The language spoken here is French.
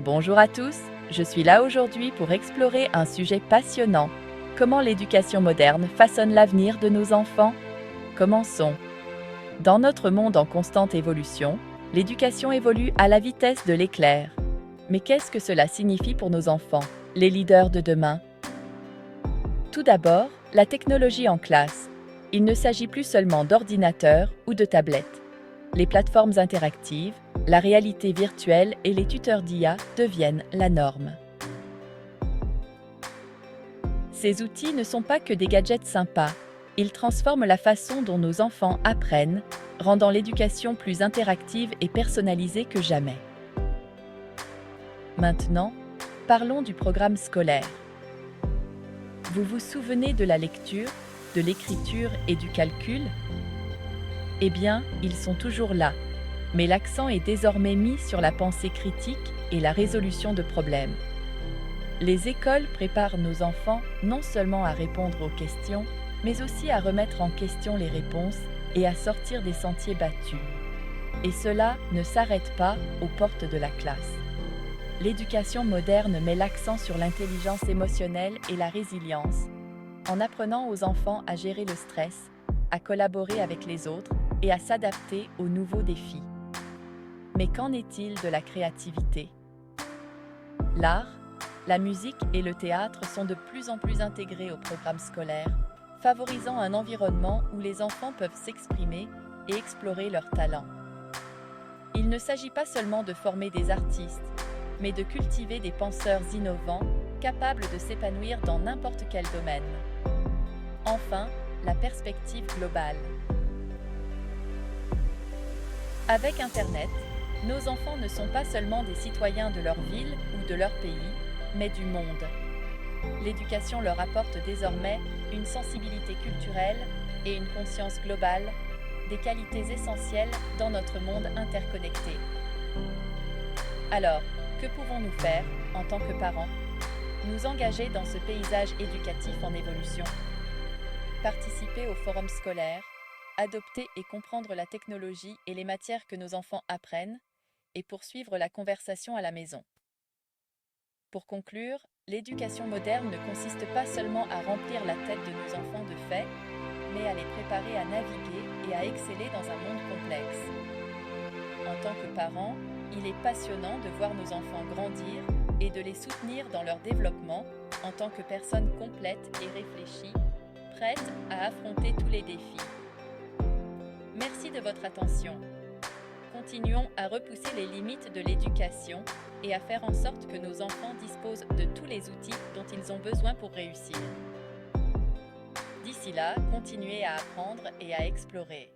Bonjour à tous, je suis là aujourd'hui pour explorer un sujet passionnant. Comment l'éducation moderne façonne l'avenir de nos enfants? Commençons. Dans notre monde en constante évolution, l'éducation évolue à la vitesse de l'éclair. Mais qu'est-ce que cela signifie pour nos enfants, les leaders de demain? Tout d'abord, la technologie en classe. Il ne s'agit plus seulement d'ordinateurs ou de tablettes. Les plateformes interactives, la réalité virtuelle et les tuteurs d'IA deviennent la norme. Ces outils ne sont pas que des gadgets sympas. Ils transforment la façon dont nos enfants apprennent, rendant l'éducation plus interactive et personnalisée que jamais. Maintenant, parlons du programme scolaire. Vous vous souvenez de la lecture, de l'écriture et du calcul? Eh bien, ils sont toujours là, mais l'accent est désormais mis sur la pensée critique et la résolution de problèmes. Les écoles préparent nos enfants non seulement à répondre aux questions, mais aussi à remettre en question les réponses et à sortir des sentiers battus. Et cela ne s'arrête pas aux portes de la classe. L'éducation moderne met l'accent sur l'intelligence émotionnelle et la résilience, en apprenant aux enfants à gérer le stress, à collaborer avec les autres et à s'adapter aux nouveaux défis. Mais qu'en est-il de la créativité? L'art, la musique et le théâtre sont de plus en plus intégrés au programme scolaire, favorisant un environnement où les enfants peuvent s'exprimer et explorer leurs talents. Il ne s'agit pas seulement de former des artistes, mais de cultiver des penseurs innovants, capables de s'épanouir dans n'importe quel domaine. Enfin, la perspective globale. Avec Internet, nos enfants ne sont pas seulement des citoyens de leur ville ou de leur pays, mais du monde. L'éducation leur apporte désormais une sensibilité culturelle et une conscience globale, des qualités essentielles dans notre monde interconnecté. Alors, que pouvons-nous faire, en tant que parents? Nous engager dans ce paysage éducatif en évolution, participer au forum scolaire, adopter et comprendre la technologie et les matières que nos enfants apprennent, et poursuivre la conversation à la maison. Pour conclure, l'éducation moderne ne consiste pas seulement à remplir la tête de nos enfants de faits, mais à les préparer à naviguer et à exceller dans un monde complexe. En tant que parents, il est passionnant de voir nos enfants grandir et de les soutenir dans leur développement en tant que personnes complètes et réfléchies, prêtes à affronter tous les défis. Merci de votre attention. Continuons à repousser les limites de l'éducation et à faire en sorte que nos enfants disposent de tous les outils dont ils ont besoin pour réussir. D'ici là, continuez à apprendre et à explorer.